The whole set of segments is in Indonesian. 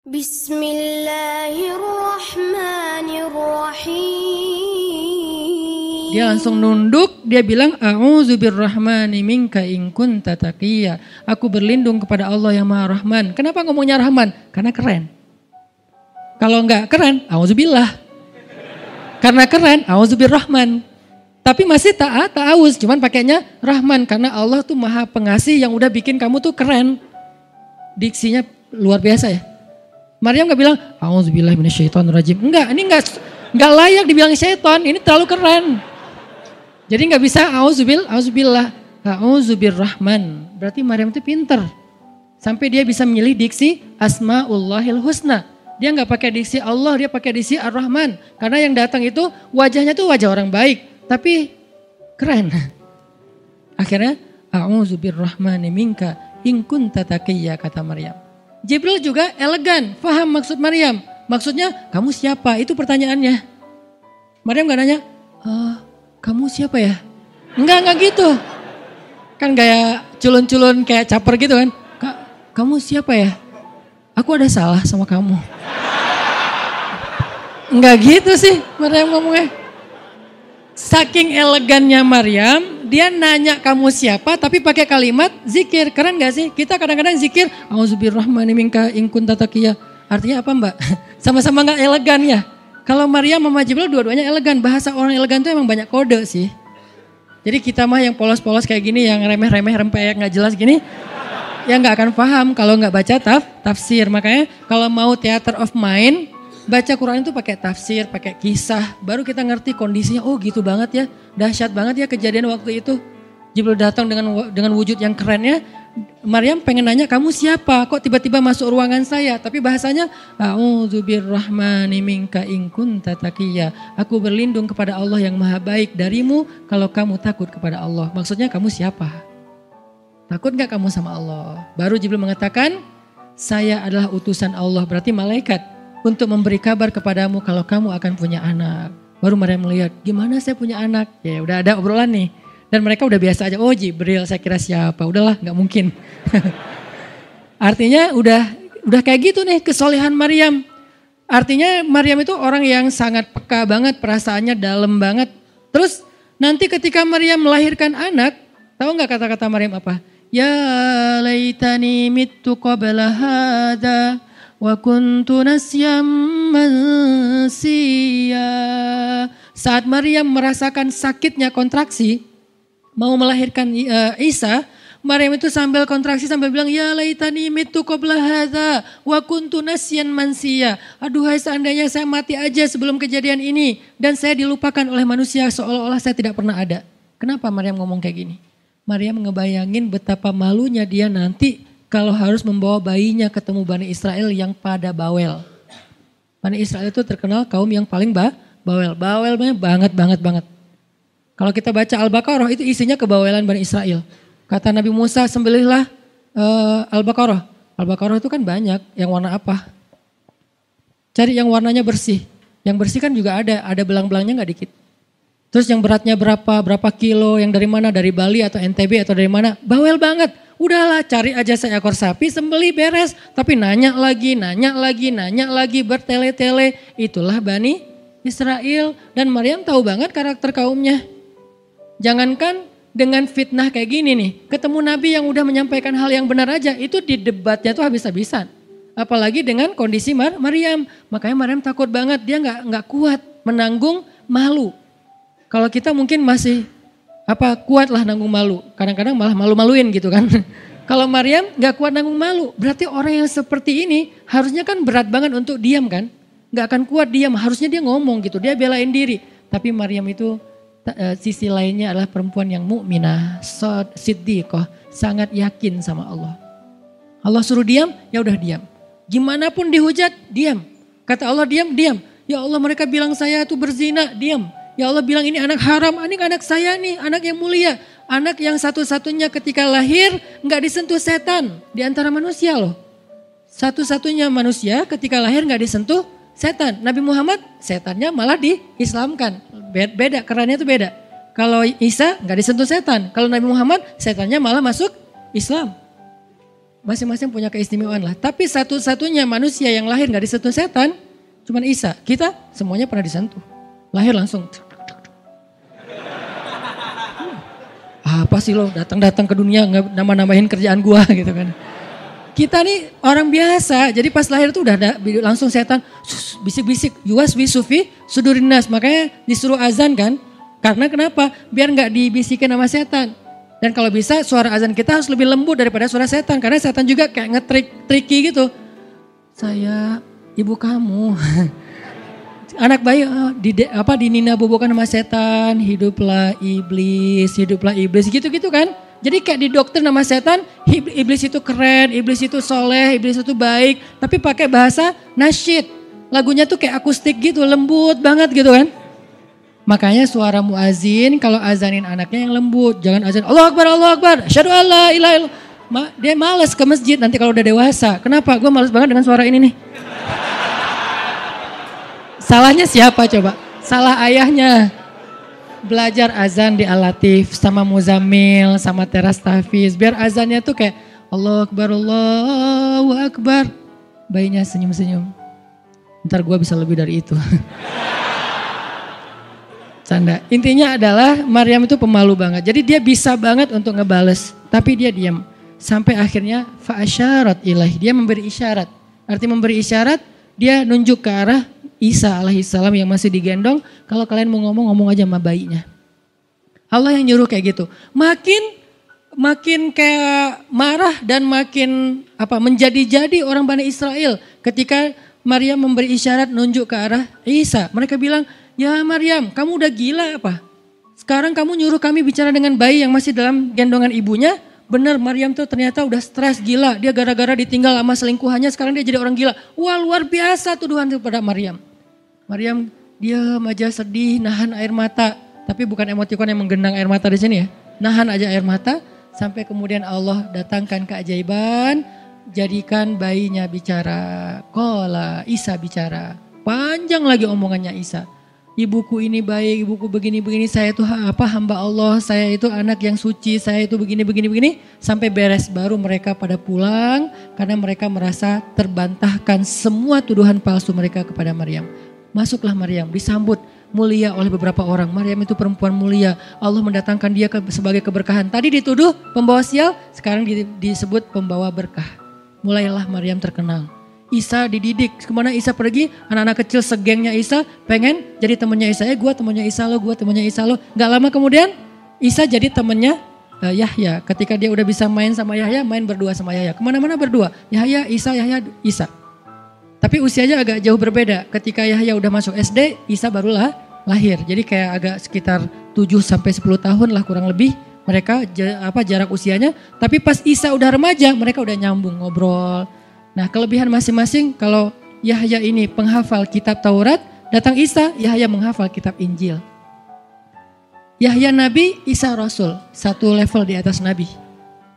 Bismillahirrahmanirrahim. Dia langsung nunduk, dia bilang a'udzubirrahmani minka in kunta taqiyya. Aku berlindung kepada Allah yang Maha Rahman. Kenapa ngomongnya Rahman? Karena keren. Kalau enggak keren, a'udzubillah. Karena keren, a'udzubirrahman. Tapi masih ta'awuz, cuman pakainya Rahman karena Allah tuh Maha Pengasih yang udah bikin kamu tuh keren. Diksinya luar biasa ya. Maryam gak bilang, a'udzubillahi minasyaitonirrajim. Enggak, ini enggak layak dibilang syaitan, ini terlalu keren. Jadi gak bisa a'udzubillah, a'udzubirrahman. Berarti Maryam itu pinter. Sampai dia bisa memilih diksi Asmaullahil Husna. Dia gak pakai diksi Allah, dia pakai diksi Ar-Rahman. Karena yang datang itu wajahnya tuh wajah orang baik, tapi keren. Akhirnya, a'udzubirrahmani minka in kunta taqiyya, kata Maryam. Jibril juga elegan, faham maksud Maryam. Maksudnya, kamu siapa? Itu pertanyaannya. Maryam gak nanya, kamu siapa ya? Enggak gitu. Kan gaya culun-culun kayak caper gitu kan. Kamu siapa ya? Aku ada salah sama kamu. Enggak gitu sih Maryam ngomongnya. Saking elegannya Maryam, dia nanya kamu siapa tapi pakai kalimat zikir. Keren gak sih? Kita kadang-kadang zikir, a'udzubirrahmani minka in kunta taqiyya. Artinya apa Mbak? Sama-sama gak elegan ya. Kalau Maryam sama Jibril dua-duanya elegan. Bahasa orang elegan itu emang banyak kode sih. Jadi kita mah yang polos-polos kayak gini, yang remeh-remeh rempeyek gak jelas gini, ya gak akan paham kalau gak baca tafsir. Makanya kalau mau theater of mind, baca Quran itu pakai tafsir, pakai kisah, baru kita ngerti kondisinya. Oh gitu banget ya, dahsyat banget ya kejadian waktu itu. Jibril datang dengan wujud yang kerennya. Maryam pengen nanya kamu siapa? Kok tiba-tiba masuk ruangan saya? Tapi bahasanya a'udzubirrahmani minka in kunta taqiyya. Aku berlindung kepada Allah yang Maha Baik darimu kalau kamu takut kepada Allah. Maksudnya kamu siapa? Takut gak kamu sama Allah? Baru Jibril mengatakan, saya adalah utusan Allah, berarti malaikat, untuk memberi kabar kepadamu kalau kamu akan punya anak. Baru Maryam melihat, gimana saya punya anak? Ya udah ada obrolan nih. Dan mereka udah biasa aja, oh Jibril saya kira siapa. Udahlah gak mungkin. Artinya udah kayak gitu nih kesolehan Maryam. Artinya Maryam itu orang yang sangat peka banget, perasaannya dalam banget. Terus nanti ketika Maryam melahirkan anak, tahu gak kata-kata Maryam apa? Ya laitani mittu qabla hadha wa kuntu nasyam mansiya. Saat Maryam merasakan sakitnya kontraksi, mau melahirkan Isa, Maryam itu sambil kontraksi sambil bilang, ya laitani mittu qabla hadza wa kuntu nasyan mansiya. Aduhai seandainya saya mati aja sebelum kejadian ini dan saya dilupakan oleh manusia seolah-olah saya tidak pernah ada. Kenapa Maryam ngomong kayak gini? Maryam ngebayangin betapa malunya dia nanti kalau harus membawa bayinya ketemu Bani Israel yang pada bawel. Bani Israel itu terkenal kaum yang paling bawel. Bawelnya banget. Kalau kita baca Al-Baqarah itu isinya kebawelan Bani Israel. Kata Nabi Musa, sembelihlah Al-Baqarah. Al-Baqarah itu kan banyak, yang warna apa? Cari yang warnanya bersih. Yang bersih kan juga ada belang-belangnya gak dikit. Terus yang beratnya berapa kilo, yang dari mana, dari Bali atau NTB atau dari mana? Bawel banget. Udahlah cari aja seekor sapi, sembelih beres. Tapi nanya lagi, bertele-tele. Itulah Bani Israel. Dan Maryam tahu banget karakter kaumnya. Jangankan dengan fitnah kayak gini nih. Ketemu Nabi yang udah menyampaikan hal yang benar aja. Itu di debatnya tuh habis-habisan. Apalagi dengan kondisi Maryam. Makanya Maryam takut banget. Dia gak kuat menanggung malu. Kalau kita mungkin masih kuat lah nanggung malu. Kadang-kadang malah malu-maluin gitu kan. Kalau Maryam gak kuat nanggung malu. Berarti orang yang seperti ini harusnya kan berat banget untuk diam kan. Gak akan kuat diam. Harusnya dia ngomong gitu. Dia belain diri. Tapi Maryam itu sisi lainnya adalah perempuan yang mukminah, siddiqah, sangat yakin sama Allah. Allah suruh diam, ya udah diam. Gimana pun dihujat, diam. Kata Allah diam. Ya Allah mereka bilang saya itu berzina, diam. Ya Allah bilang ini anak haram, ini anak saya nih, anak yang mulia. Anak yang satu-satunya ketika lahir gak disentuh setan di antara manusia loh. Satu-satunya manusia ketika lahir gak disentuh setan. Nabi Muhammad setannya malah diislamkan. Beda, kerannya itu beda. Kalau Isa gak disentuh setan. Kalau Nabi Muhammad setannya malah masuk Islam. Masing-masing punya keistimewaan lah. Tapi satu-satunya manusia yang lahir gak disentuh setan, cuman Isa. Kita semuanya pernah disentuh. Lahir langsung. Apa sih lo datang-datang ke dunia nggak nambah-nambahin kerjaan gua gitu kan. Kita nih orang biasa, jadi pas lahir tuh udah ada langsung setan bisik-bisik, yuwas wisufi sudurinas. Makanya disuruh azan kan, karena kenapa? Biar nggak dibisikin sama setan. Dan kalau bisa suara azan kita harus lebih lembut daripada suara setan, karena setan juga kayak tricky gitu. Saya ibu kamu, anak bayi dinina bobokan sama setan, hiduplah iblis gitu-gitu kan. Jadi kayak di dokter nama setan, iblis itu keren, iblis itu soleh, iblis itu baik. Tapi pakai bahasa nasyid. Lagunya tuh kayak akustik gitu, lembut banget gitu kan. Makanya suara muazin kalau azanin anaknya yang lembut. Jangan azan, Allahu Akbar, asyhadu an la ilaha illallah. Dia malas ke masjid nanti kalau udah dewasa. Kenapa? Gue malas banget dengan suara ini nih. Salahnya siapa coba? Salah ayahnya. Belajar azan di Al-Latif sama Muzammil sama Teras Tafiz. Biar azannya tuh kayak Allahu Akbar. Bayinya senyum-senyum. Ntar gue bisa lebih dari itu. Canda. Intinya adalah Maryam itu pemalu banget. Jadi dia bisa banget untuk ngebales. Tapi dia diam. Sampai akhirnya fa'asyarat ilaih. Dia memberi isyarat. Arti memberi isyarat, dia nunjuk ke arah Isa alaihissalam yang masih digendong, kalau kalian mau ngomong aja sama bayinya. Allah yang nyuruh kayak gitu. Makin kayak marah dan makin menjadi-jadi orang Bani Israel ketika Maryam memberi isyarat nunjuk ke arah Isa. Mereka bilang, "Ya Maryam, kamu udah gila apa? Sekarang kamu nyuruh kami bicara dengan bayi yang masih dalam gendongan ibunya?" Benar, Maryam tuh ternyata udah stres gila. Dia gara-gara ditinggal sama selingkuhannya, sekarang dia jadi orang gila. Wah, luar biasa tuduhan kepada Maryam. Maryam diam aja sedih, nahan air mata. Tapi bukan emotikon yang menggenang air mata di sini ya. Nahan aja air mata sampai kemudian Allah datangkan keajaiban. Jadikan bayinya bicara. Qala, Isa bicara. Panjang lagi omongannya Isa. Ibuku ini baik, ibuku begini-begini, saya itu hamba Allah, saya itu anak yang suci, saya itu begini-begini. Sampai beres baru mereka pada pulang karena mereka merasa terbantahkan semua tuduhan palsu mereka kepada Maryam. Masuklah Maryam, disambut mulia oleh beberapa orang. Maryam itu perempuan mulia, Allah mendatangkan dia sebagai keberkahan. Tadi dituduh pembawa sial, sekarang disebut pembawa berkah. Mulailah Maryam terkenal. Isa dididik, kemana Isa pergi, anak-anak kecil segengnya Isa pengen jadi temannya Isa. Gue temannya Isa lo, gue temannya Isa lo. Gak lama kemudian Isa jadi temannya Yahya. Ketika dia udah bisa main sama Yahya, main berdua sama Yahya. Kemana-mana berdua, Yahya, Isa. Tapi usianya agak jauh berbeda. Ketika Yahya udah masuk SD, Isa barulah lahir. Jadi kayak agak sekitar 7-10 tahun lah kurang lebih. Mereka jarak usianya. Tapi pas Isa udah remaja, mereka udah nyambung ngobrol. Nah, kelebihan masing-masing, kalau Yahya ini penghafal kitab Taurat, datang Isa, Yahya menghafal kitab Injil. Yahya Nabi, Isa Rasul, satu level di atas Nabi.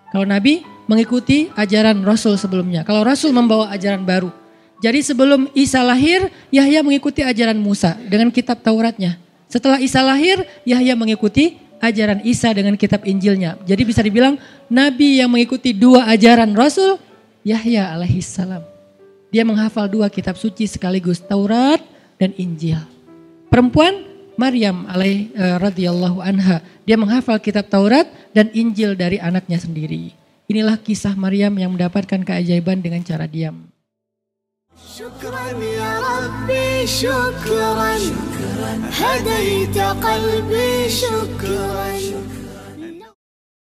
Kalau Nabi mengikuti ajaran Rasul sebelumnya, kalau Rasul membawa ajaran baru. Jadi sebelum Isa lahir, Yahya mengikuti ajaran Musa dengan kitab Tauratnya. Setelah Isa lahir, Yahya mengikuti ajaran Isa dengan kitab Injilnya. Jadi bisa dibilang Nabi yang mengikuti dua ajaran Rasul, Yahya alaihissalam. Dia menghafal dua kitab suci sekaligus, Taurat dan Injil. Perempuan Maryam radhiyallahu anha, dia menghafal kitab Taurat dan Injil dari anaknya sendiri. Inilah kisah Maryam yang mendapatkan keajaiban dengan cara diam. Syukran ya Rabbi, syukran, hadaita qalbi, syukran.